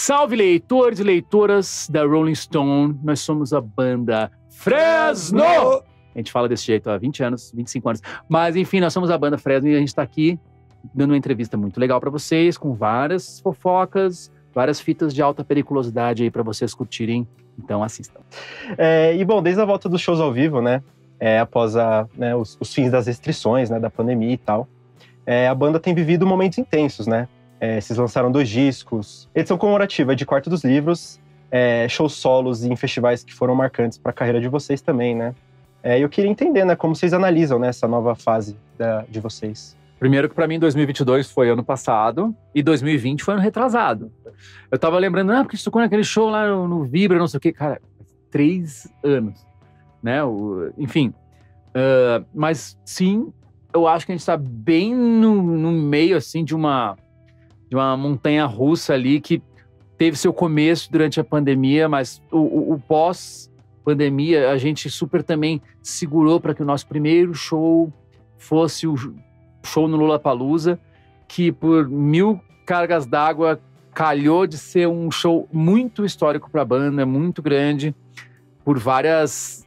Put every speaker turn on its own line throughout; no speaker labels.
Salve, leitores e leitoras da Rolling Stone. Nós somos a banda Fresno! A gente fala desse jeito há 20 anos, 25 anos. Mas, enfim, nós somos a banda Fresno e a gente tá aqui dando uma entrevista muito legal pra vocês, com várias fofocas, várias fitas de alta periculosidade aí pra vocês curtirem. Então, assistam.
E, bom, desde a volta dos shows ao vivo, né? Após os fins das restrições, né? Da pandemia e tal. A banda tem vivido momentos intensos, né? Vocês lançaram 2 discos, edição comemorativa de Quarto dos Livros, shows solos em festivais que foram marcantes para a carreira de vocês também, né? Eu queria entender, né, como vocês analisam, né, essa nova fase de vocês.
Primeiro que pra mim 2022 foi ano passado e 2020 foi ano retrasado. Eu tava lembrando, porque a gente tocou naquele show lá no Vibra, não sei o quê. Cara, 3 anos, né? Enfim, mas sim, eu acho que a gente tá bem no meio, assim, de uma montanha-russa ali que teve seu começo durante a pandemia, mas o pós-pandemia a gente super também segurou para que o nosso primeiro show fosse o show no Lollapalooza, que por 1000 cargas d'água calhou de ser um show muito histórico para a banda, muito grande, por várias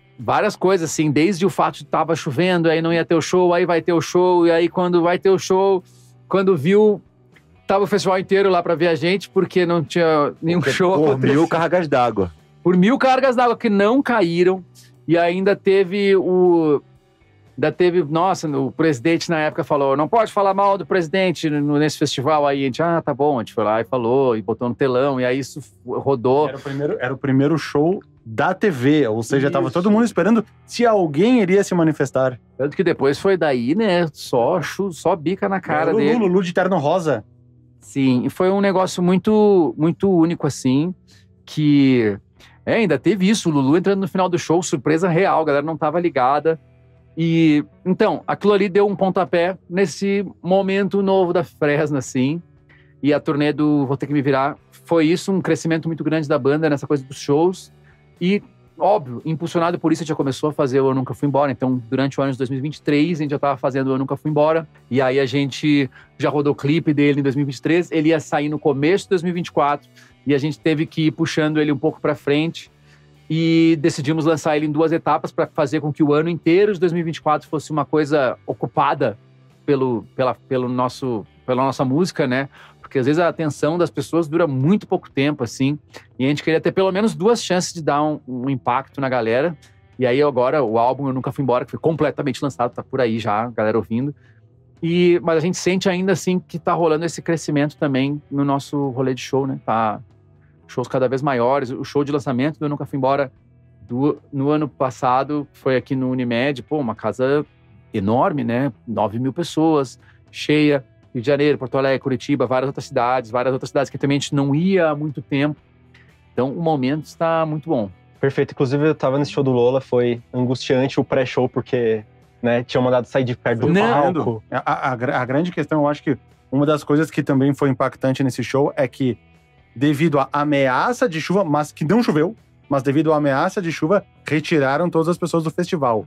coisas, assim, desde o fato de tava chovendo, aí não ia ter o show, aí vai ter o show, e aí quando vai ter o show, quando viu, tava o festival inteiro lá pra ver a gente, porque não tinha nenhum show
por 1000 cargas d'água.
Por 1000 cargas d'água que não caíram. E ainda teve o presidente na época falou, não pode falar mal do presidente nesse festival. Aí a gente, tá bom, a gente foi lá e falou, e botou no telão, e aí isso rodou.
Era o primeiro show da TV, ou seja, tava todo mundo esperando se alguém iria se manifestar.
Tanto que depois foi daí, né, só bica na cara dele.
Lulu de terno rosa.
Sim, e foi um negócio muito, muito único, assim, que ainda teve isso, o Lulu entrando no final do show, surpresa real, a galera não tava ligada. E, então, aquilo ali deu um pontapé nesse momento novo da Fresno, assim, e a turnê do Vou Ter Que Me Virar foi isso, um crescimento muito grande da banda nessa coisa dos shows, e, óbvio, impulsionado por isso, a gente já começou a fazer o Eu Nunca Fui Embora. Então, durante o ano de 2023, a gente já estava fazendo o Eu Nunca Fui Embora. E aí a gente já rodou o clipe dele em 2023. Ele ia sair no começo de 2024. E a gente teve que ir puxando ele um pouco para frente. E decidimos lançar ele em 2 etapas para fazer com que o ano inteiro de 2024 fosse uma coisa ocupada pela nossa música, né? Porque às vezes a atenção das pessoas dura muito pouco tempo, assim. E a gente queria ter pelo menos 2 chances de dar um impacto na galera. E aí agora o álbum Eu Nunca Fui Embora, que foi completamente lançado, tá por aí já, a galera ouvindo. Mas a gente sente ainda assim que tá rolando esse crescimento também no nosso rolê de show, né? Tá shows cada vez maiores. O show de lançamento do Eu Nunca Fui Embora no ano passado foi aqui no Unimed. Uma casa enorme, né? 9.000 pessoas, cheia. Rio de Janeiro, Porto Alegre, Curitiba, várias outras cidades que também a gente não ia há muito tempo. Então, o momento está muito bom.
Perfeito. Inclusive, eu tava nesse show do Lola, foi angustiante o pré-show, porque, né, tinham mandado sair de perto do palco.
A grande questão, eu acho que uma das coisas que também foi impactante nesse show é que, devido à ameaça de chuva, mas que não choveu, mas devido à ameaça de chuva, retiraram todas as pessoas do festival.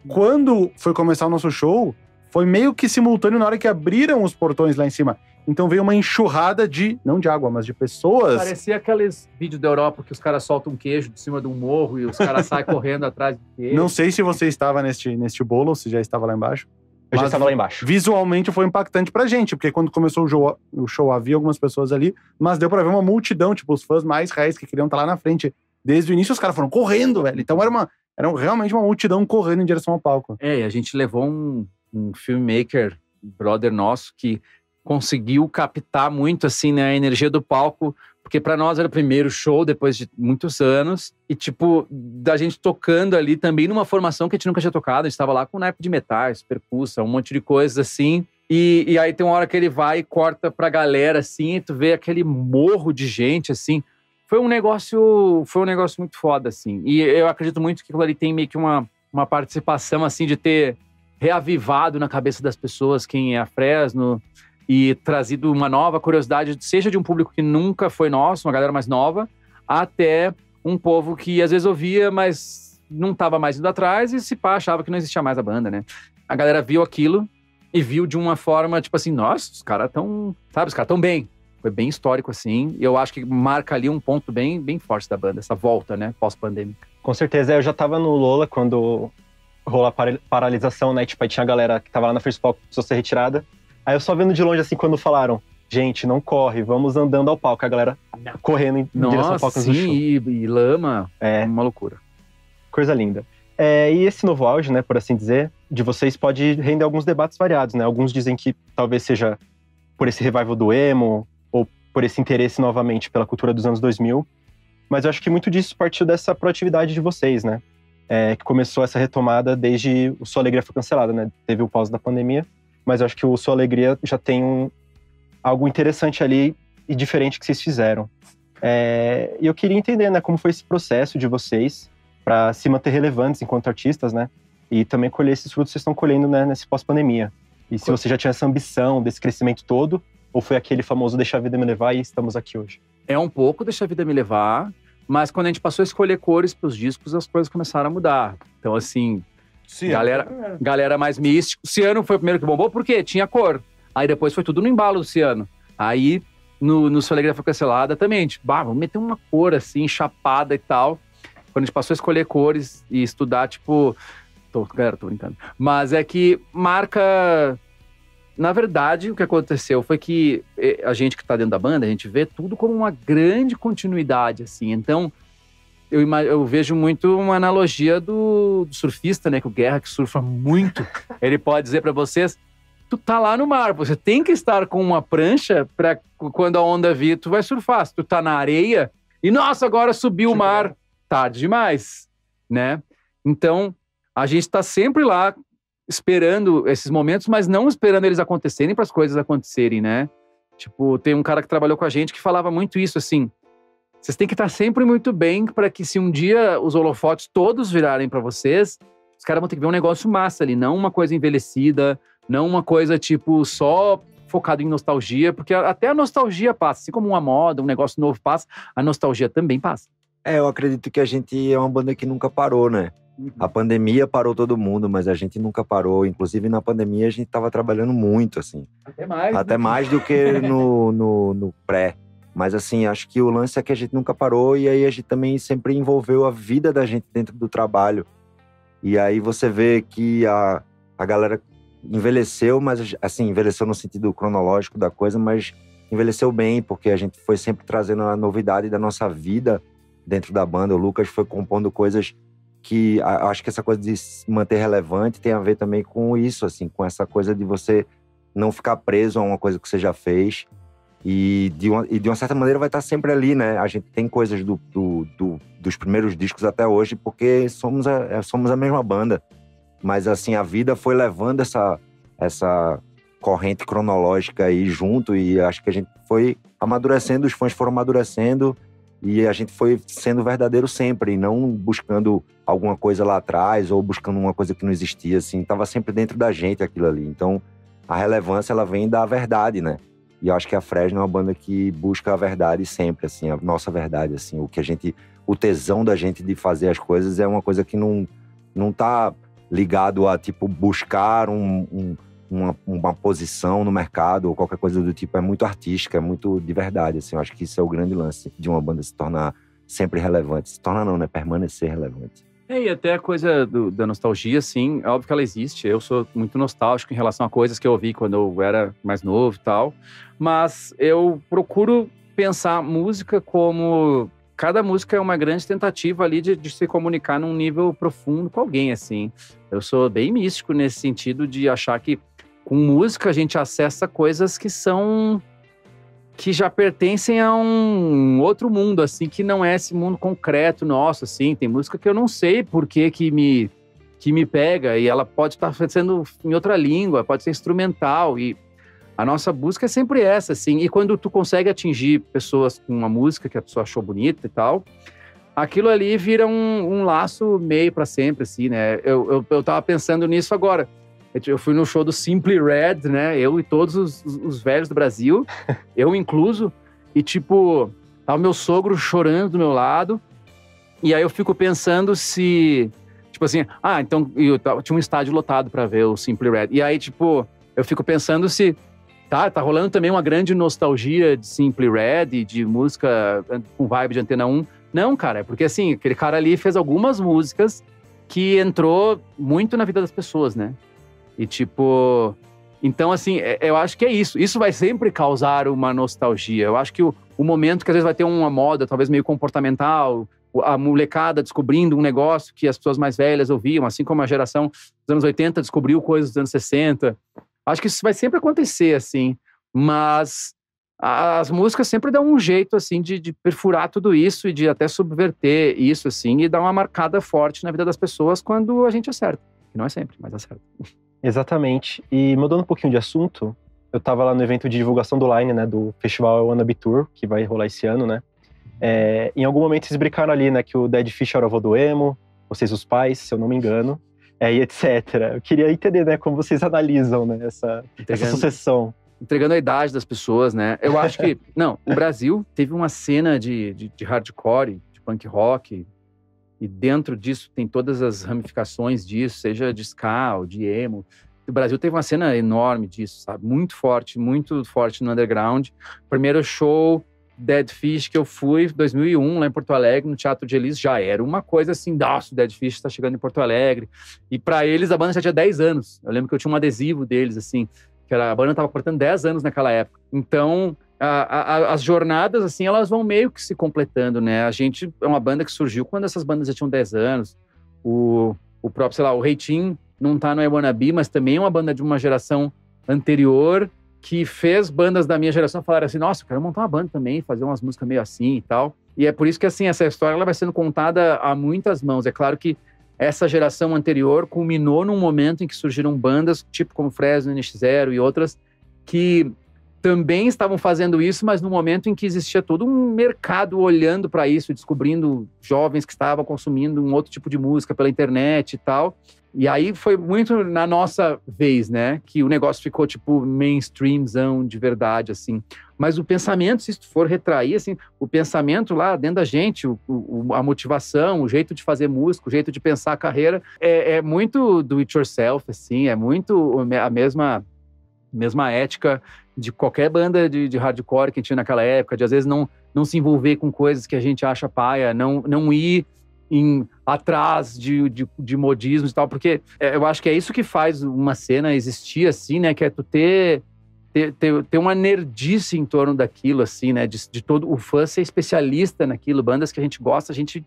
Quando foi começar o nosso show, foi meio que simultâneo na hora que abriram os portões lá em cima. Então veio uma enxurrada não de água, mas de pessoas.
Parecia aqueles vídeos da Europa que os caras soltam um queijo de cima de um morro e os caras saem correndo atrás do queijo.
Não sei se você estava neste bolo ou se já estava lá embaixo.
Eu já estava lá embaixo.
Visualmente foi impactante pra gente, porque quando começou o show havia algumas pessoas ali, mas deu pra ver uma multidão, tipo, os fãs mais reais que queriam estar lá na frente. Desde o início os caras foram correndo, velho. Então era realmente uma multidão correndo em direção ao palco.
E a gente levou um filmmaker, brother nosso, que conseguiu captar muito, assim, né, a energia do palco, porque pra nós era o primeiro show depois de muitos anos, e tipo, da gente tocando ali também numa formação que a gente nunca tinha tocado. A gente tava lá com naipe de metais, percussa, um monte de coisas assim, e aí tem uma hora que ele vai e corta pra galera, assim, e tu vê aquele morro de gente, assim. Foi um negócio muito foda, assim, e eu acredito muito que aquilo ali tem meio que uma participação, assim, de ter reavivado na cabeça das pessoas quem é a Fresno e trazido uma nova curiosidade, seja de um público que nunca foi nosso, uma galera mais nova, até um povo que às vezes ouvia, mas não estava mais indo atrás e se pá, achava que não existia mais a banda, né? A galera viu aquilo e viu de uma forma, tipo assim, nossa, os caras tão, sabe, os caras tão bem. Foi bem histórico, assim. E eu acho que marca ali um ponto bem, bem forte da banda, essa volta, né? Pós-pandêmica.
Com certeza. Eu já tava no Lola quando rolou a paralisação, né? Tipo, aí tinha a galera que tava lá na First Palco, precisou ser retirada. Aí eu só vendo de longe, assim, quando falaram, gente, não corre, vamos andando ao palco. A galera correndo em direção ao palco do show.
Sim, e lama. Uma loucura.
Coisa linda. E esse novo auge, né, por assim dizer, de vocês pode render alguns debates variados, né? Alguns dizem que talvez seja por esse revival do emo, ou por esse interesse novamente pela cultura dos anos 2000. Mas eu acho que muito disso partiu dessa proatividade de vocês, né? Que começou essa retomada desde o Sua Alegria foi cancelado, né? Teve o pause da pandemia, mas eu acho que o Sua Alegria já tem algo interessante ali e diferente que vocês fizeram. E eu queria entender, né, como foi esse processo de vocês para se manter relevantes enquanto artistas, né? E também colher esses frutos que vocês estão colhendo, né, nesse pós-pandemia. E se você já tinha essa ambição desse crescimento todo, ou foi aquele famoso deixa a vida me levar e estamos aqui hoje?
É um pouco deixa a vida me levar, mas quando a gente passou a escolher cores para os discos, as coisas começaram a mudar. Então, assim, galera mais mística. O Ciano foi o primeiro que bombou, porque tinha cor. Aí depois foi tudo no embalo do Ciano. Aí, no Sua Alegria foi cancelada também, tipo, vamos meter uma cor assim, chapada e tal. Quando a gente passou a escolher cores e estudar, tipo... Galera, tô brincando. Mas é que marca... Na verdade, o que aconteceu foi que a gente que tá dentro da banda, a gente vê tudo como uma grande continuidade, assim. Então, eu vejo muito uma analogia do surfista, né? Que o Guerra, que surfa muito, ele pode dizer pra vocês, tu tá lá no mar, você tem que estar com uma prancha pra quando a onda vir, tu vai surfar. Se tu tá na areia e, nossa, agora subiu o mar, tarde demais, né? Então, a gente tá sempre lá esperando esses momentos, mas não esperando eles acontecerem para as coisas acontecerem, né? Tipo, tem um cara que trabalhou com a gente que falava muito isso, assim, vocês têm que estar sempre muito bem para que se um dia os holofotes todos virarem para vocês, os caras vão ter que ver um negócio massa ali, não uma coisa envelhecida, não uma coisa, tipo, só focado em nostalgia, porque até a nostalgia passa, assim como uma moda, um negócio novo passa, a nostalgia também passa.
Eu acredito que a gente é uma banda que nunca parou, né? A pandemia parou todo mundo, mas a gente nunca parou. Inclusive, na pandemia, a gente tava trabalhando muito, assim. Até mais do que no pré. Mas, assim, acho que o lance é que a gente nunca parou e aí a gente também sempre envolveu a vida da gente dentro do trabalho. E aí você vê que a galera envelheceu, mas, assim, envelheceu no sentido cronológico da coisa, mas envelheceu bem, porque a gente foi sempre trazendo a novidade da nossa vida dentro da banda. O Lucas foi compondo coisas que acho que essa coisa de se manter relevante tem a ver também com isso, assim, com essa coisa de você não ficar preso a uma coisa que você já fez e de uma certa maneira vai estar sempre ali, né? A gente tem coisas dos primeiros discos até hoje porque somos a mesma banda, mas assim, a vida foi levando essa corrente cronológica aí junto e acho que a gente foi amadurecendo, os fãs foram amadurecendo e a gente foi sendo verdadeiro sempre, e não buscando alguma coisa lá atrás ou buscando uma coisa que não existia, assim, tava sempre dentro da gente aquilo ali. Então, a relevância, ela vem da verdade, né? E eu acho que a Fresno é uma banda que busca a verdade sempre, assim, a nossa verdade, assim, o tesão da gente de fazer as coisas é uma coisa que não tá ligado a, tipo, buscar uma posição no mercado ou qualquer coisa do tipo. É muito artística, é muito de verdade, assim. Eu acho que isso é o grande lance de uma banda se tornar sempre relevante. Se tornar não, né? Permanecer relevante.
E até a coisa da nostalgia, assim, é óbvio que ela existe. Eu sou muito nostálgico em relação a coisas que eu ouvi quando eu era mais novo e tal. Mas eu procuro pensar música como... Cada música é uma grande tentativa ali de se comunicar num nível profundo com alguém, assim. Eu sou bem místico nesse sentido de achar que com música a gente acessa coisas que já pertencem a um outro mundo, assim, que não é esse mundo concreto nosso, assim. Tem música que eu não sei por que me pega, e ela pode estar sendo em outra língua, pode ser instrumental, e a nossa busca é sempre essa, assim. E quando tu consegue atingir pessoas com uma música que a pessoa achou bonita e tal, aquilo ali vira um laço meio pra sempre, assim, né? Eu tava pensando nisso agora. Eu fui no show do Simply Red, né? Eu e todos os velhos do Brasil, eu incluso. E, tipo, tava meu sogro chorando do meu lado. E aí eu fico pensando se... Tipo assim, então... tinha um estádio lotado pra ver o Simply Red. E aí, tipo, eu fico pensando se Tá rolando também uma grande nostalgia de Simply Red, de música com vibe de Antena 1. Não, cara, é porque assim, aquele cara ali fez algumas músicas que entrou muito na vida das pessoas, né? E tipo... Então, assim, eu acho que é isso. Isso vai sempre causar uma nostalgia. Eu acho que o momento que às vezes vai ter uma moda, talvez meio comportamental, a molecada descobrindo um negócio que as pessoas mais velhas ouviam, assim como a geração dos anos 80 descobriu coisas dos anos 60. Acho que isso vai sempre acontecer, assim. Mas as músicas sempre dão um jeito, assim, de perfurar tudo isso e de até subverter isso, assim, e dar uma marcada forte na vida das pessoas quando a gente acerta. Que não é sempre, mas acerta.
Exatamente. E mudando um pouquinho de assunto, eu tava lá no evento de divulgação do Line, né, do festival Wannabe Tour, que vai rolar esse ano, né? Em algum momento vocês brincaram ali, né, que o Dead Fish era o avô do emo, vocês os pais, se eu não me engano, e etc. Eu queria entender, né, como vocês analisam, né, essa sucessão.
Entregando a idade das pessoas, né? Eu acho que... Não, o Brasil teve uma cena de hardcore, de punk rock, e dentro disso tem todas as ramificações disso, seja de ska ou de emo. O Brasil teve uma cena enorme disso, sabe? Muito forte no underground. Primeiro show Dead Fish que eu fui, 2001, lá em Porto Alegre, no Teatro de Elis, já era uma coisa assim, nossa, o Dead Fish tá chegando em Porto Alegre. E pra eles, a banda já tinha 10 anos. Eu lembro que eu tinha um adesivo deles, assim, que a banda tava completando 10 anos naquela época. Então, as jornadas, assim, elas vão meio que se completando, né? A gente é uma banda que surgiu quando essas bandas já tinham 10 anos. O próprio, sei lá, o Reitinho não tá no I Wanna Be, mas também é uma banda de uma geração anterior que fez bandas da minha geração falarem assim, nossa, eu quero montar uma banda também, fazer umas músicas meio assim e tal. E é por isso que, assim, essa história ela vai sendo contada a muitas mãos. É claro que essa geração anterior culminou num momento em que surgiram bandas, tipo como Fresno, NX0 e outras, que também estavam fazendo isso, mas no momento em que existia todo um mercado olhando para isso, descobrindo jovens que estavam consumindo um outro tipo de música pela internet e tal. E aí foi muito na nossa vez, né? Que o negócio ficou tipo mainstreamzão de verdade, assim. Mas o pensamento, se tu for retrair, assim, o pensamento lá dentro da gente, a motivação, o jeito de fazer música, o jeito de pensar a carreira, é muito do it yourself, assim, é muito a mesma ética de qualquer banda de hardcore que tinha naquela época, de às vezes não se envolver com coisas que a gente acha paia, não ir atrás de modismos e tal, porque eu acho que é isso que faz uma cena existir assim, né, que é tu ter uma nerdice em torno daquilo, assim, né, de todo o fã ser especialista naquilo, bandas que a gente gosta, a gente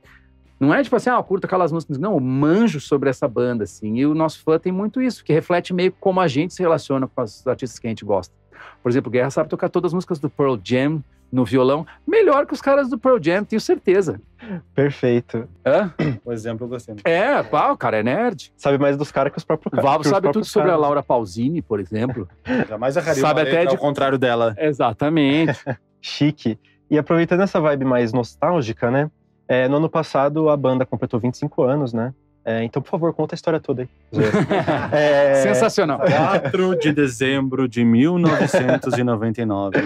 não é tipo assim, eu curto aquelas músicas, não, eu manjo sobre essa banda, assim, e o nosso fã tem muito isso, que reflete meio como a gente se relaciona com os artistas que a gente gosta. Por exemplo, o Guerra sabe tocar todas as músicas do Pearl Jam no violão, melhor que os caras do Pearl Jam, tenho certeza.
Perfeito.
O exemplo eu gostei.
O cara é nerd.
Sabe mais dos caras que os próprios caras.
O Valvo sabe tudo sobre a Laura Pausini, por exemplo.
Jamais erraria
sabe até
ao contrário dela.
Exatamente.
Chique. E aproveitando essa vibe mais nostálgica, né? No ano passado, a banda completou 25 anos, né? Então, por favor, conta a história toda aí.
Sensacional.
4 de dezembro de 1999.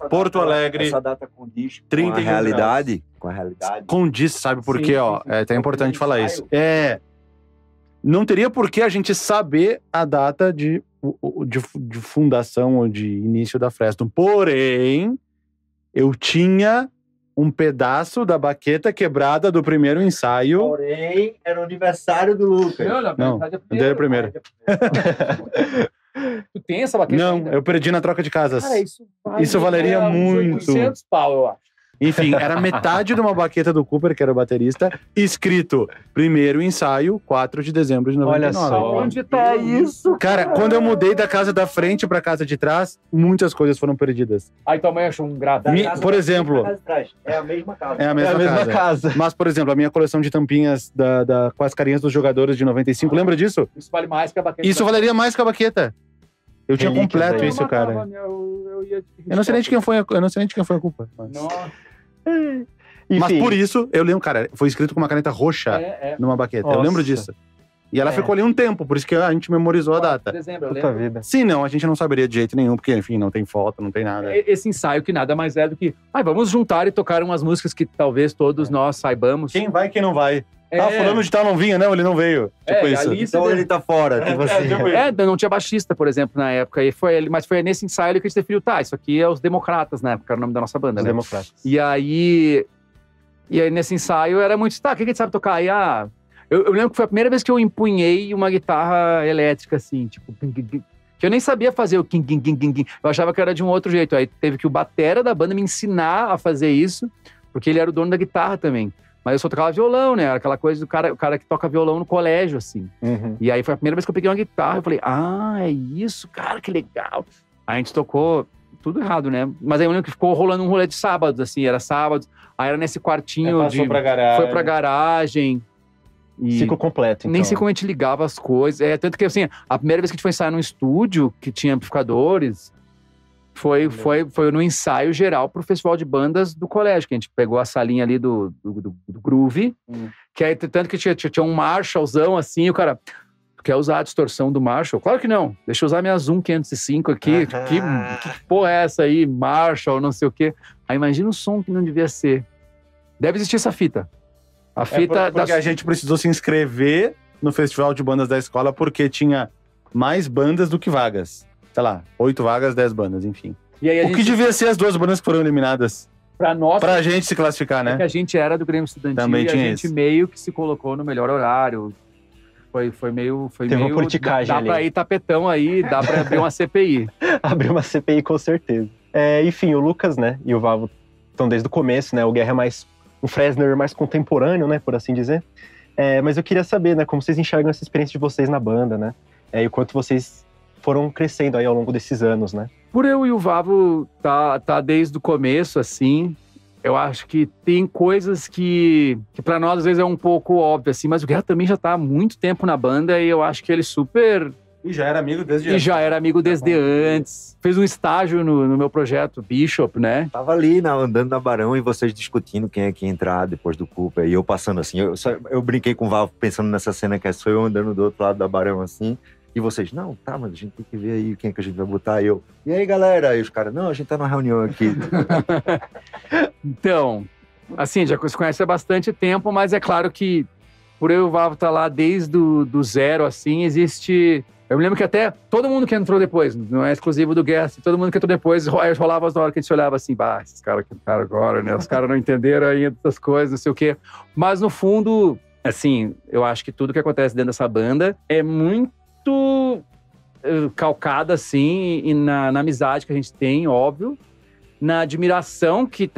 Porto Alegre.
Essa data condiz
31
com a realidade. Com a realidade.
Condiz, sabe por quê? Ó, é até importante falar isso. Não teria por que a gente saber a data de fundação ou de início da Fresno. Porém, eu tinha um pedaço da baqueta quebrada do primeiro ensaio.
Porém, era o aniversário do Lucas.
Não, é primeiro.
Tu tem essa baqueta
Não,
ainda?
eu perdi na troca de casas.
Cara, isso
valeria muito.
800 pau, eu acho.
Enfim, era metade de uma baqueta do Cooper, que era o baterista, escrito primeiro ensaio, 4 de dezembro de 99.
Olha só.
Onde tá isso?
Cara, quando eu mudei da casa da frente pra casa de trás, muitas coisas foram perdidas.
Aí tua mãe achou um grave.
Por exemplo...
É a mesma casa.
É a mesma casa. Mas, por exemplo, a minha coleção de tampinhas com as carinhas dos jogadores de 95, lembra disso?
Isso vale mais que a baqueta.
Isso valeria mais que a baqueta. Eu tinha completo isso, cara. Eu não sei nem de quem foi a culpa.
Nossa.
Mas por isso, eu lembro, cara, foi escrito com uma caneta roxa numa baqueta.
Nossa.
Eu lembro disso. E ela ficou ali um tempo, por isso que a gente memorizou a data.
Dezembro, eu
Puta
lembro.
vida.
Sim, não, a gente não saberia de jeito nenhum, porque, enfim, não tem foto, não tem nada.
Esse ensaio que nada mais é do que vamos juntar e tocar umas músicas que talvez todos nós saibamos.
Quem vai, quem não vai. fulano de tal não vinha, não, ele não veio. Tipo isso.
ali
Então ele tá fora, tipo assim.
Não tinha baixista, por exemplo, na época. Mas foi nesse ensaio que a gente definiu, isso aqui é os Democratas, na época, era o nome da nossa banda,
Os
né?
Democratas.
E aí, nesse ensaio, era muito, o que a gente sabe tocar? Aí, eu lembro que foi a primeira vez que eu empunhei uma guitarra elétrica, assim, tipo, que eu nem sabia fazer o kim. Eu achava que era de um outro jeito. Aí teve que o batera da banda me ensinar a fazer isso, porque ele era o dono da guitarra também. Mas eu só tocava violão, né? Era aquela coisa do cara, o cara que toca violão no colégio, assim.
Uhum.
E aí foi a primeira vez que eu peguei uma guitarra. Eu falei, é isso, cara, que legal. Aí a gente tocou tudo errado, né? Mas aí eu lembro que ficou rolando um rolê de sábados, assim. Era sábado. Aí era nesse quartinho
Passou pra garagem.
Foi pra garagem. E
Ciclo completo, então.
nem sei como a gente ligava as coisas. Tanto que, assim, a primeira vez que a gente foi ensaiar num estúdio que tinha amplificadores foi no ensaio geral pro festival de bandas do colégio, que a gente pegou a salinha ali do Groove, que aí, tanto que tinha um Marshallzão, assim, o cara... Quer usar a distorção do Marshall? Claro que não. Deixa eu usar minha Zoom 505 aqui. Que porra é essa aí? Marshall, não sei o quê. Aí imagina o som que não devia ser. Deve existir essa fita. A fita
porque a gente precisou se inscrever no festival de bandas da escola porque tinha mais bandas do que vagas. Sei lá, 8 vagas, 10 bandas, enfim.
E aí
que devia ser as 2 bandas que foram eliminadas. Pra gente se classificar, né?
Porque a gente era do Grêmio Estudantil
também
e a gente
isso.
meio que se colocou no melhor horário. Foi meio...
Teve uma politicagem
dá pra ir tapetão aí, dá pra abrir uma CPI.
Abrir uma CPI, com certeza. Enfim, o Lucas, né, e o Vavo estão desde o começo, né? O Guerra é mais um Fresner mais contemporâneo, né, por assim dizer. Mas eu queria saber, né, como vocês enxergam essa experiência de vocês na banda, né? E o quanto vocês foram crescendo aí ao longo desses anos, né?
Por eu e o Vavo tá desde o começo, assim... Eu acho que tem coisas que pra nós às vezes é um pouco óbvio, assim, mas o Guerra também já tá há muito tempo na banda e eu acho que ele super...
E já era amigo desde
antes. E já era amigo desde antes. Fez um estágio no meu projeto Bishop, né?
Tava ali, andando na Barão e vocês discutindo quem é que ia entrar depois do Cooper. E eu passando assim, eu brinquei com o Val pensando nessa cena que sou eu andando do outro lado da Barão assim. E vocês, não, tá, mas a gente tem que ver aí quem é que a gente vai botar. E aí, galera? E os caras, não, a gente tá numa reunião aqui.
Então, assim, já se conhece há bastante tempo, mas é claro que por eu e o Vavo estar lá desde do zero, assim, existe... Eu me lembro que até todo mundo que entrou depois, não é exclusivo do Guerra, assim, todo mundo que entrou depois, rolava as horas que a gente olhava assim, esses caras que entraram agora, né? Os caras não entenderam ainda essas coisas, não sei o quê. Mas no fundo, assim, eu acho que tudo que acontece dentro dessa banda é muito calcada, assim, e na amizade que a gente tem, óbvio, na admiração que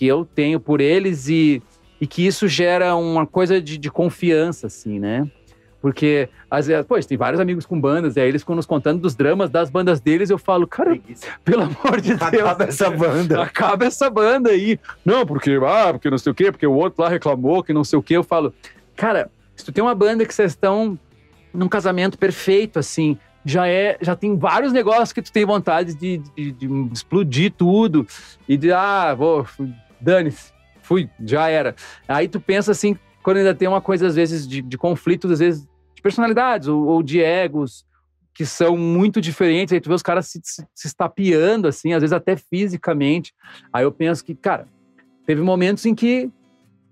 eu tenho por eles e que isso gera uma coisa de confiança, assim, né? Porque, às vezes, tem vários amigos com bandas, e aí eles ficam nos contando dos dramas das bandas deles, eu falo, cara, pelo amor de Deus.
Acaba essa banda.
Acaba essa banda aí. Não, porque não sei o quê, porque o outro lá reclamou que não sei o quê. Eu falo, cara, se tu tem uma banda que vocês estão num casamento perfeito, assim, já tem vários negócios que tu tem vontade de explodir tudo e dane-se, fui, já era. Aí tu pensa assim, quando ainda tem uma coisa, às vezes, de conflitos, às vezes, de personalidades ou de egos, que são muito diferentes, aí tu vê os caras se estapeando, assim, às vezes até fisicamente. Aí eu penso que, cara, teve momentos em que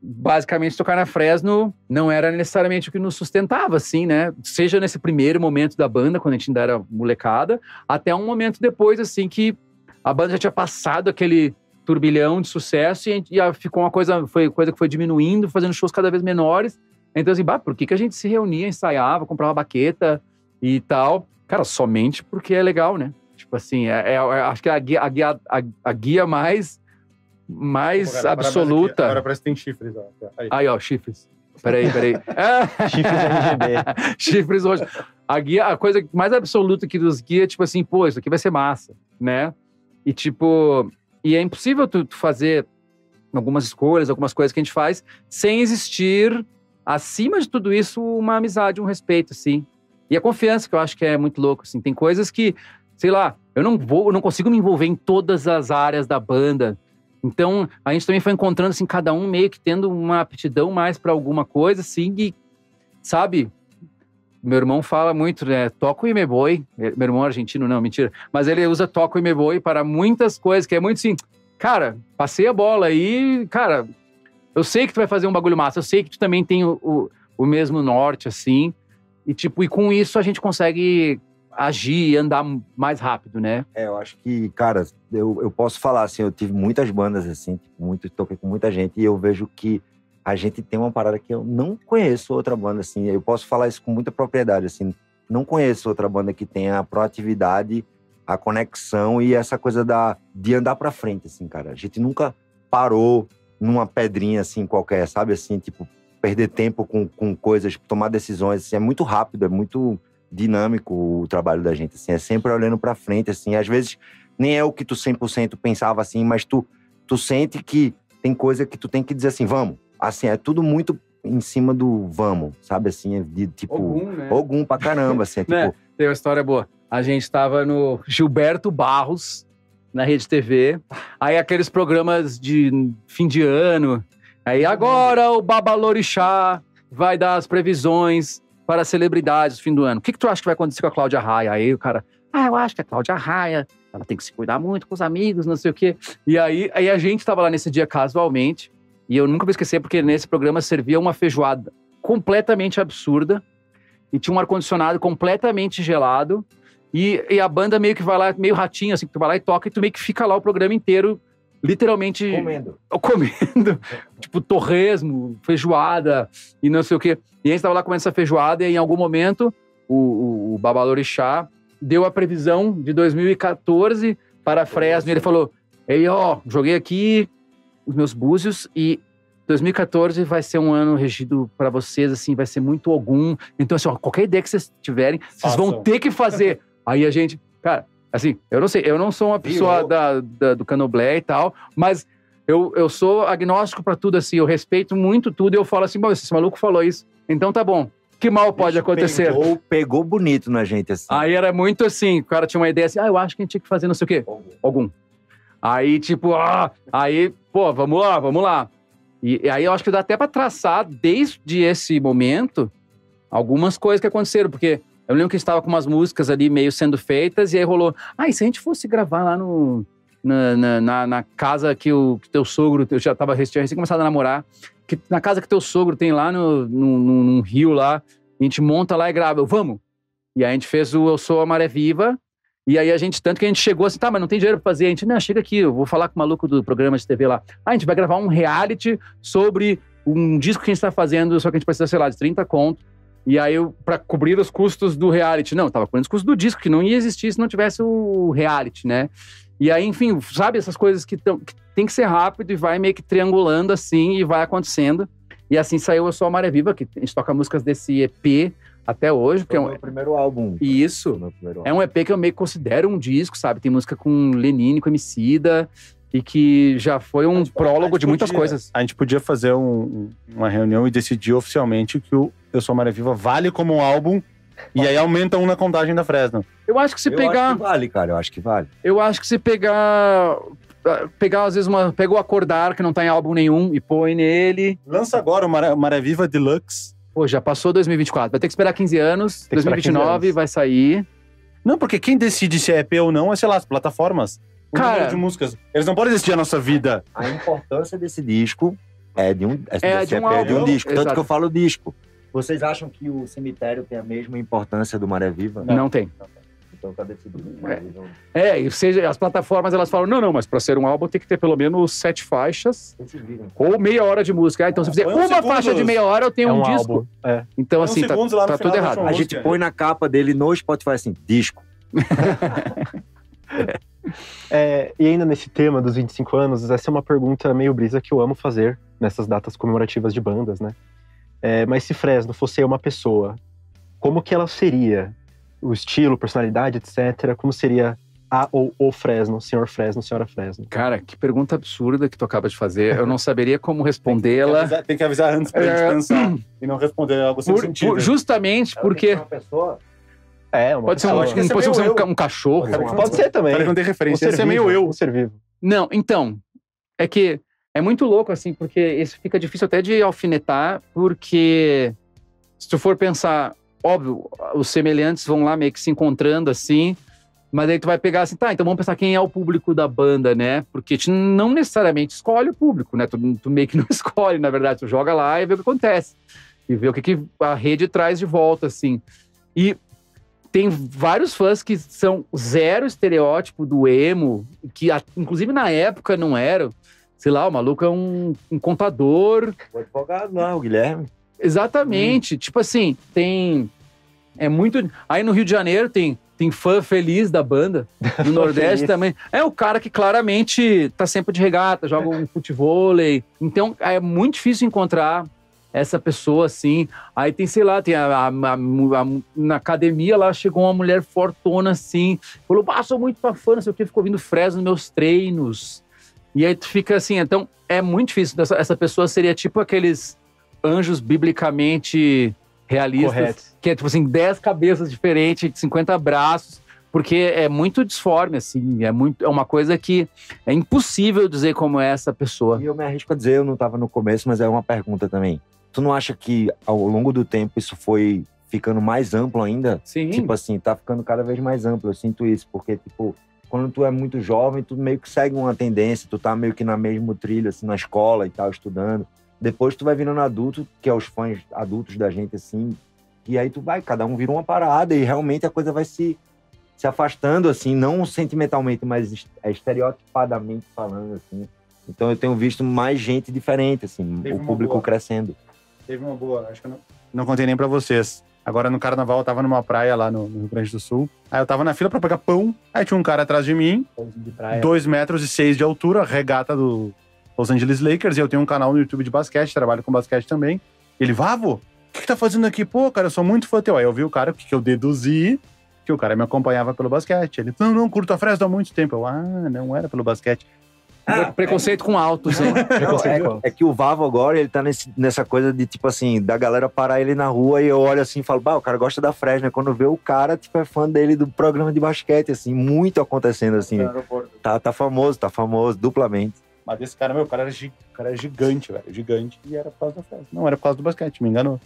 basicamente tocar na Fresno não era necessariamente o que nos sustentava, assim, né? Seja nesse primeiro momento da banda, quando a gente ainda era molecada, até um momento depois, assim, que a banda já tinha passado aquele turbilhão de sucesso e ficou coisa que foi diminuindo, fazendo shows cada vez menores. Então, assim, por que a gente se reunia, ensaiava, comprava baqueta e tal? Cara, somente porque é legal, né? Tipo assim, acho que a guia mais absoluta.
Agora parece que tem chifres, ó.
Aí, ó, chifres. Peraí.
Chifres RGB.
Chifres hoje. A coisa mais absoluta que dos guia é tipo assim, isso aqui vai ser massa, né? E tipo, é impossível tu fazer algumas escolhas, algumas coisas que a gente faz, sem existir, acima de tudo isso, uma amizade, um respeito, assim. E a confiança, que eu acho que é muito louco, assim. Tem coisas que, sei lá, eu não consigo me envolver em todas as áreas da banda. Então, a gente também foi encontrando, assim, cada um meio que tendo uma aptidão mais pra alguma coisa, assim, e, sabe, meu irmão fala muito, né, toco e me boi, meu irmão é argentino, não, mentira, mas ele usa toco e me boi para muitas coisas, que é muito assim, cara, passei a bola aí, cara, Eu sei que tu vai fazer um bagulho massa, eu sei que tu também tem o mesmo norte, assim. E tipo, e com isso a gente consegue agir e andar mais rápido, né?
Eu acho que, cara, eu posso falar, assim, eu tive muitas bandas, assim, toquei com muita gente, e eu vejo que a gente tem uma parada que eu não conheço outra banda, assim, eu posso falar isso com muita propriedade, assim, não conheço outra banda que tenha a proatividade, a conexão e essa coisa de andar pra frente, assim, cara. A gente nunca parou numa pedrinha, assim, qualquer, sabe? Assim, tipo, perder tempo com coisas, tomar decisões, assim, é muito rápido, é muito dinâmico o trabalho da gente, assim, é sempre olhando pra frente, assim, às vezes nem é o que tu 100% pensava, assim, mas tu sente que tem coisa que tu tem que dizer assim, vamos, assim, é tudo muito em cima do vamos, sabe, assim, é de tipo, Ogum pra caramba, assim, é, tipo...
Né? Tem uma história boa, a gente tava no Gilberto Barros, na Rede TV, aí aqueles programas de fim de ano, aí agora o Babalorixá vai dar as previsões para celebridades no fim do ano. O que tu acha que vai acontecer com a Cláudia Raia? Aí o cara, eu acho que a Cláudia Raia, ela tem que se cuidar muito com os amigos, não sei o quê. E aí a gente tava lá nesse dia casualmente, e eu nunca vou esquecer, porque nesse programa servia uma feijoada completamente absurda, e tinha um ar-condicionado completamente gelado, e a banda meio que vai lá, meio ratinho, assim, que tu vai lá e toca, e tu meio que fica lá o programa inteiro, literalmente... Comendo. Tipo, torresmo, feijoada, e não sei o quê. E a gente tava lá comendo essa feijoada, e em algum momento, o Babalorixá deu a previsão de 2014 para Fresno, e ele falou, joguei aqui os meus búzios, e 2014 vai ser um ano regido para vocês, assim, vai ser muito Ogum. Então, assim, qualquer ideia que vocês tiverem, vocês vão ter que fazer. Aí a gente, cara, assim, eu não sei, eu não sou uma pessoa do Candomblé e tal, mas eu sou agnóstico pra tudo, assim, eu respeito muito tudo, e eu falo assim, bom, esse maluco falou isso, então tá bom, que mal pode acontecer?
Pegou bonito na gente, assim.
Aí era muito assim, o cara tinha uma ideia assim, eu acho que a gente tinha que fazer não sei o quê, Ogum. Aí, tipo, vamos lá. E aí eu acho que dá até pra traçar, desde esse momento, algumas coisas que aconteceram, porque eu lembro que estava com umas músicas ali meio sendo feitas, e aí rolou, e se a gente fosse gravar lá na casa que o teu sogro, eu já tinha recém começado a namorar, que na casa que teu sogro tem lá num rio lá, a gente monta lá e grava, vamos! E aí a gente fez o Eu Sou a Maré Viva, e aí tanto que a gente chegou assim, mas não tem dinheiro pra fazer, a gente, não, chega aqui, eu vou falar com o maluco do programa de TV lá, a gente vai gravar um reality sobre um disco que a gente tá fazendo, só que a gente precisa, sei lá, de 30 conto, e aí pra cobrir os custos do reality, não, tava cobrindo os custos do disco, que não ia existir se não tivesse o reality, né? E aí, enfim, sabe, essas coisas que tem que ser rápido e vai meio que triangulando assim e vai acontecendo. E assim saiu Eu Sou a Maré Viva, que a gente toca músicas desse EP até hoje. Porque
é o meu primeiro álbum.
Isso. É um EP que eu meio que considero um disco, sabe? Tem música com Lenine, com Emicida, e que já foi um prólogo de muitas coisas.
A gente podia fazer uma reunião e decidir oficialmente que o Eu Sou a Maré Viva vale como um álbum. E aí aumenta na contagem da Fresno.
Eu acho que se pegar...
acho que vale, cara. Eu acho que vale.
Eu acho que se pegar às vezes, pega o Acordar, que não tá em álbum nenhum, e põe nele.
Lança agora o Maré Viva Deluxe.
Pô, já passou 2024. Vai ter que esperar 15 anos. 2029 vai sair.
Não, porque quem decide se é EP ou não é, sei lá, as plataformas.
Cara,
de músicas. Eles não podem decidir a nossa vida.
A importância desse disco é de um disco.
Exato.
Tanto que eu falo disco. Vocês acham que o Cemitério tem a mesma importância do Maré Viva?
Não tem.
Então tá decidido.
E seja, as plataformas, elas falam, não, mas pra ser um álbum tem que ter pelo menos 7 faixas ou meia hora de música. Então se fizer uma faixa de meia hora, eu tenho um disco. Então assim, tá tudo errado.
A gente põe na capa dele no Spotify assim, disco.
E ainda nesse tema dos 25 anos, essa é uma pergunta meio brisa que eu amo fazer nessas datas comemorativas de bandas, né? Mas se Fresno fosse uma pessoa, como que ela seria? O estilo, personalidade, etc. Como seria o Fresno, senhor Fresno, senhora Fresno?
Cara, que pergunta absurda que tu acaba de fazer. Eu não saberia como respondê-la.
Tem que avisar antes pra gente pensar e não responder algo sem sentido.
Justamente porque...
Uma pessoa...
pode ser um cachorro.
Pode ser também.
Cara, não tem referência. Esse é meio eu.
Um ser vivo.
Não, então... É que é muito louco, assim, porque isso fica difícil até de alfinetar, porque se tu for pensar, óbvio, os semelhantes vão lá meio que se encontrando, assim, Mas aí tu vai pegar assim, tá, então vamos pensar quem é o público da banda, né? Porque a gente não necessariamente escolhe o público, né? Tu meio que não escolhe, na verdade. Tu joga lá e vê o que acontece. E vê o que a rede traz de volta, assim. E tem vários fãs que são zero estereótipo do emo, que inclusive na época não eram. Sei lá, o maluco é um contador.
O advogado, não, o Guilherme.
Exatamente. Tipo assim, é muito... Aí no Rio de Janeiro tem fã feliz da banda. No Nordeste também. É o cara que claramente tá sempre de regata, joga um futevôlei. Então é muito difícil encontrar essa pessoa assim. Aí tem, sei lá, tem na academia lá chegou uma mulher fortona assim. Falou, sou muito fã, não sei o que, ficou ouvindo Fresno nos meus treinos. E aí tu fica assim, então é muito difícil. Essa pessoa seria tipo aqueles anjos biblicamente realistas.
Correto.
Que é tipo assim, 10 cabeças diferentes, 50 braços, porque é muito disforme, assim. É uma coisa que é impossível dizer como é essa pessoa.
E eu me arrisco a dizer, eu não estava no começo, mas é uma pergunta também. Tu não acha que ao longo do tempo isso foi ficando mais amplo ainda?
Sim.
Tipo assim, tá ficando cada vez mais amplo, eu sinto isso, porque tipo, quando tu é muito jovem, tu meio que segue uma tendência, tu tá meio que na mesmo trilho, assim, na escola e tal, estudando. Depois tu vai virando adulto, que é os fãs adultos da gente, assim, e aí cada um vira uma parada e realmente a coisa vai se afastando, assim, não sentimentalmente, mas estereotipadamente falando, assim. Então eu tenho visto mais gente diferente, assim, o público crescendo.
Teve uma boa, acho que eu não contei nem pra vocês. Agora no carnaval eu tava numa praia lá no Rio Grande do Sul. Aí eu tava na fila pra pegar pão. Aí tinha um cara atrás de mim, 2,6 metros de altura, regata do Los Angeles Lakers. E eu tenho um canal no YouTube de basquete, trabalho com basquete também. Ele, Vavo, o que tá fazendo aqui? Pô, cara, eu sou muito fã teu. Aí eu vi o cara, que eu deduzi que o cara me acompanhava pelo basquete. Ele, não, curto a Fresno há muito tempo. Eu, não era pelo basquete.
Preconceito com altos, hein?
É que o Vavo agora, ele tá nessa coisa de, tipo assim, da galera parar ele na rua e eu olho assim e falo, o cara gosta da Fresno. Quando vê o cara, tipo, é fã dele do programa de basquete, assim, muito acontecendo, assim. Tá famoso, duplamente.
Mas esse cara, o cara era gigante, velho, gigante. E era por causa da Fresno. Não era por causa do basquete, me enganou.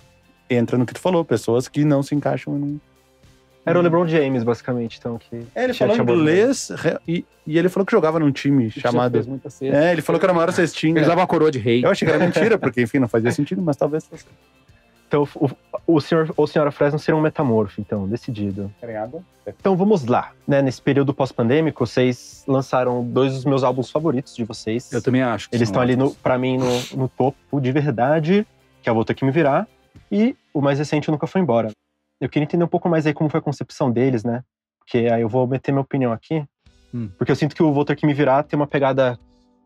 Entra no que tu falou, pessoas que não se encaixam em...
Era o LeBron James, basicamente, então, que...
ele falou inglês e ele falou que jogava num time chamado... ele falou que era o maior cestinho.
Ele usava uma coroa de rei.
Eu achei que era mentira, porque, enfim, não fazia sentido, mas talvez fosse.
Então, o senhor ou senhora Fresno seria um metamorfo, então, decidido. Então, vamos lá. Né, nesse período pós-pandêmico, vocês lançaram 2 dos meus álbuns favoritos de vocês.
Eu também acho.
Eles estão ali, pra mim, no topo de verdade, que é o Vou Ter Que Me Virar. E o mais recente, Nunca Foi Embora. Eu queria entender um pouco mais aí como foi a concepção deles, né? Porque aí eu vou meter minha opinião aqui. Porque eu sinto que o Vou Ter Que Me Virar tem uma pegada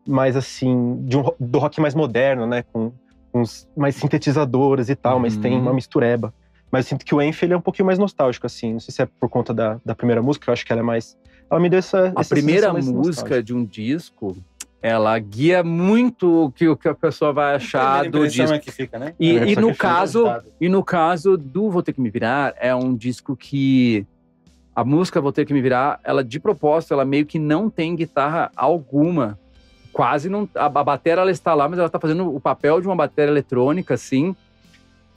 mais assim, do rock mais moderno, né? Com uns mais sintetizadores e tal, mas tem uma mistureba. Mas eu sinto que o Enf, ele é um pouquinho mais nostálgico, assim. Não sei se é por conta da primeira música, eu acho que ela é mais... Ela me deu essa
primeira música de um disco, ela guia muito o que a pessoa vai achar do disco.
É que fica, né?
E no caso do Vou Ter Que Me Virar, é um disco que... A música Vou Ter Que Me Virar, ela de propósito, ela meio que não tem guitarra alguma. Quase não... A bateria, ela está lá, mas ela está fazendo o papel de uma bateria eletrônica, assim.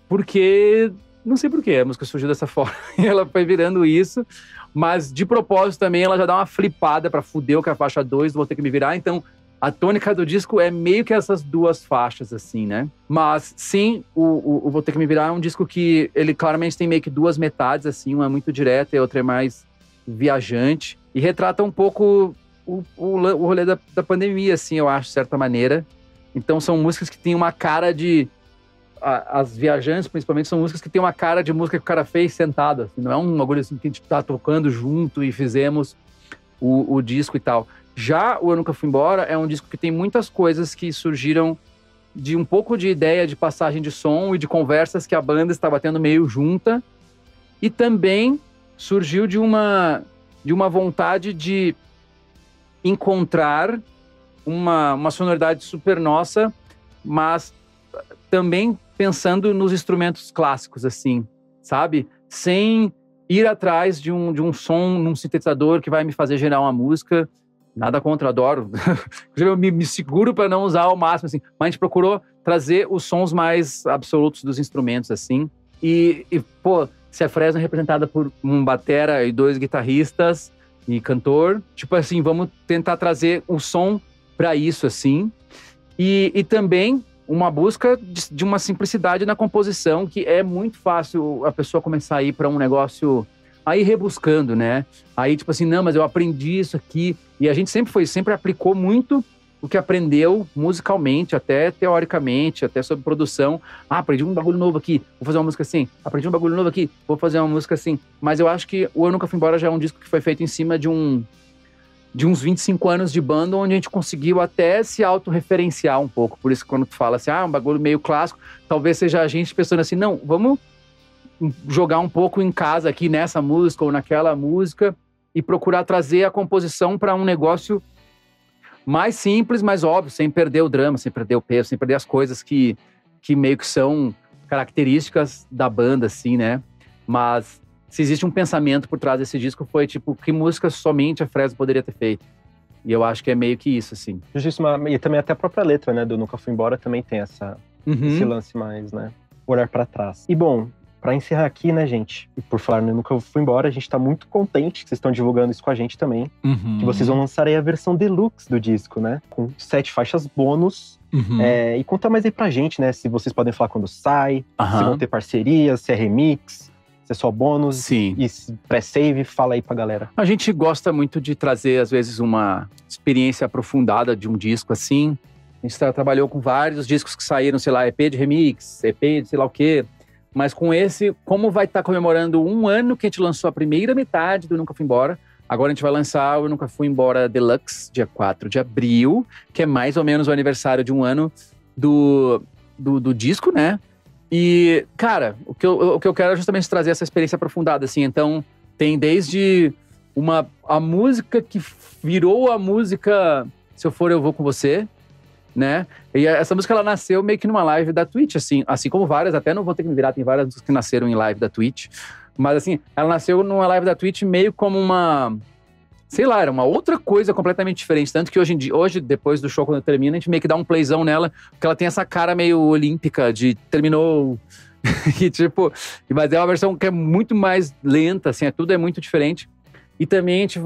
Porque... Não sei porquê, a música surgiu dessa forma. E ela foi virando isso. Mas de propósito também, ela já dá uma flipada pra fuder o que é a faixa 2 do Vou Ter Que Me Virar. Então... A tônica do disco é meio que essas 2 faixas, assim, né? Mas, sim, o Vou Ter Que Me Virar é um disco que ele claramente tem meio que 2 metades, assim. Uma é muito direta e a outra é mais viajante. E retrata um pouco o rolê da pandemia, assim, eu acho, de certa maneira. Então, são músicas que têm uma cara de... As viajantes, principalmente, são músicas que têm uma cara de música que o cara fez sentado. Assim. Não é um bagulho assim que a gente tá tocando junto e fizemos o disco e tal. Já o Eu Nunca Fui Embora é um disco que tem muitas coisas que surgiram de um pouco de ideia de passagem de som e de conversas que a banda estava tendo meio junta. E também surgiu de uma vontade de encontrar uma sonoridade super nossa, mas também pensando nos instrumentos clássicos, assim, sabe? Sem ir atrás de um som num sintetizador que vai me fazer gerar uma música. Nada contra, adoro. Eu me seguro para não usar ao máximo, assim. Mas a gente procurou trazer os sons mais absolutos dos instrumentos, assim. E pô, se a Fresno é representada por um batera e 2 guitarristas, e cantor. Tipo assim, vamos tentar trazer um som pra isso, assim. E também uma busca de uma simplicidade na composição, que é muito fácil a pessoa começar a ir pra um negócio, aí rebuscando, né? Aí tipo assim, não, mas eu aprendi isso aqui. E a gente sempre aplicou muito o que aprendeu musicalmente, até teoricamente, até sobre produção. Ah, aprendi um bagulho novo aqui, vou fazer uma música assim. Aprendi um bagulho novo aqui, vou fazer uma música assim. Mas eu acho que o Eu Nunca Fui Embora já é um disco que foi feito em cima de uns 25 anos de banda, onde a gente conseguiu até se autorreferenciar um pouco. Por isso que quando tu fala assim, um bagulho meio clássico, talvez seja a gente pensando assim, não, vamos jogar um pouco em casa aqui nessa música ou naquela música e procurar trazer a composição para um negócio mais simples, mas óbvio, sem perder o drama, sem perder o peso, sem perder as coisas que meio que são características da banda, assim, né? Mas se existe um pensamento por trás desse disco, foi tipo, que música somente a Fresno poderia ter feito? E eu acho que é meio que isso, assim.
Justíssimo, e também até a própria letra, né, do Nunca Fui Embora também tem esse lance mais, né, olhar pra trás. E bom, pra encerrar aqui, né, gente, e por falar no Nunca Fui Embora, a gente tá muito contente que vocês estão divulgando isso com a gente também, que vocês vão lançar aí a versão deluxe do disco, né, com 7 faixas bônus. E conta mais aí pra gente, né, se vocês podem falar quando sai, se vão ter parcerias, se é remix, se é só bônus.
Sim.
E pré-save, fala aí pra galera.
A gente gosta muito de trazer, às vezes, uma experiência aprofundada de um disco, assim. A gente trabalhou com vários discos que saíram, sei lá, EP de remix, EP de sei lá o quê. Mas com esse, como vai estar comemorando 1 ano que a gente lançou a primeira metade do Nunca Fui Embora, agora a gente vai lançar o Nunca Fui Embora Deluxe, dia 4 de abril, que é mais ou menos o aniversário de 1 ano do disco, né? E, cara, o que eu quero é justamente trazer essa experiência aprofundada, assim. Então, tem desde a música que virou a música Se Eu For Eu Vou Com Você, né? E essa música, ela nasceu meio que numa live da Twitch, assim como várias, até não vou ter que me virar, tem várias músicas que nasceram em live da Twitch. Mas, assim, ela nasceu numa live da Twitch meio como sei lá, era uma outra coisa completamente diferente. Tanto que hoje, depois do show, quando termina, a gente meio que dá um playzão nela, porque ela tem essa cara meio olímpica de terminou. E tipo, mas é uma versão que é muito mais lenta, assim, tudo é muito diferente. E também a gente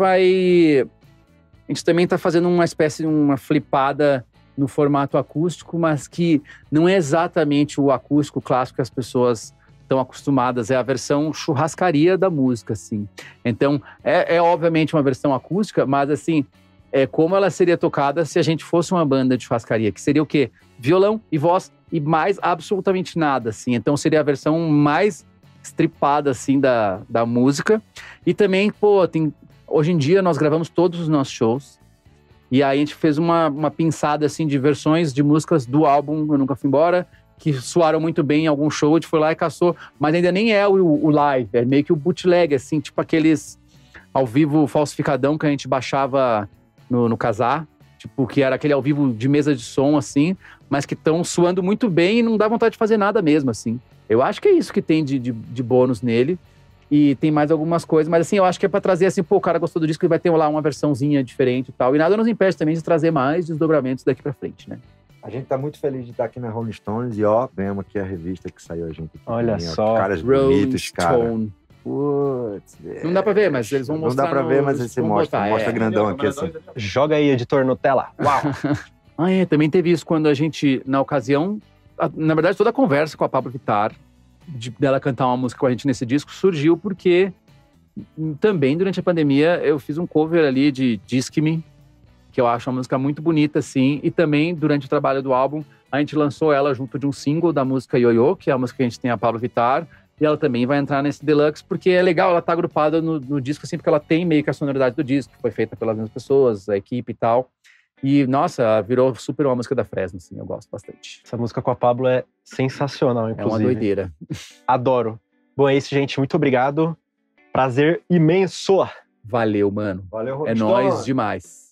também tá fazendo uma espécie de uma flipada no formato acústico, mas que não é exatamente o acústico clássico que as pessoas estão acostumadas, é a versão churrascaria da música, assim. Então, é obviamente uma versão acústica, mas assim, é como ela seria tocada se a gente fosse uma banda de churrascaria, que seria o quê? Violão e voz e mais absolutamente nada, assim. Então, seria a versão mais estripada, assim, da música. E também, hoje em dia, nós gravamos todos os nossos shows, e aí a gente fez uma pinçada, assim, de versões de músicas do álbum Eu Nunca Fui Embora, que soaram muito bem em algum show, a gente foi lá e caçou, mas ainda nem é o live, é meio que o bootleg, assim, tipo aqueles ao vivo falsificadão que a gente baixava no Kazaa, tipo, que era aquele ao vivo de mesa de som, assim, mas que estão suando muito bem e não dá vontade de fazer nada mesmo, assim. Eu acho que é isso que tem de bônus nele, e tem mais algumas coisas, mas assim, eu acho que é pra trazer assim, o cara gostou do disco e vai ter lá uma versãozinha diferente e tal, e nada nos impede também de trazer mais desdobramentos daqui pra frente, né?
A gente tá muito feliz de estar aqui na Rolling Stones e ganhamos aqui a revista que saiu a gente aqui.
Olha
também,
só.
Caras bonitos, cara.
Putz, não dá pra ver, mas eles vão mostrar.
Não dá pra ver, mas você mostra grandão aqui assim.
Joga aí, editor Nutella. Uau!
Também teve isso quando a gente, na ocasião, na verdade toda a conversa com a Pablo Vittar, dela cantar uma música com a gente nesse disco, surgiu porque também durante a pandemia eu fiz um cover ali de Disque-me, que eu acho uma música muito bonita, assim, e também, durante o trabalho do álbum, a gente lançou ela junto de um single da música Ioiô, que é a música que a gente tem a Pablo Vittar, e ela também vai entrar nesse Deluxe, porque é legal, ela tá agrupada no disco, assim, porque ela tem meio que a sonoridade do disco, que foi feita pelas mesmas pessoas, a equipe e tal, e, nossa, virou super uma música da Fresno, assim, eu gosto bastante.
Essa música com a Pablo é sensacional, inclusive.
É uma doideira.
Adoro. Bom, é isso, gente, muito obrigado, prazer imenso.
Valeu, mano.
Valeu,
é nóis demais.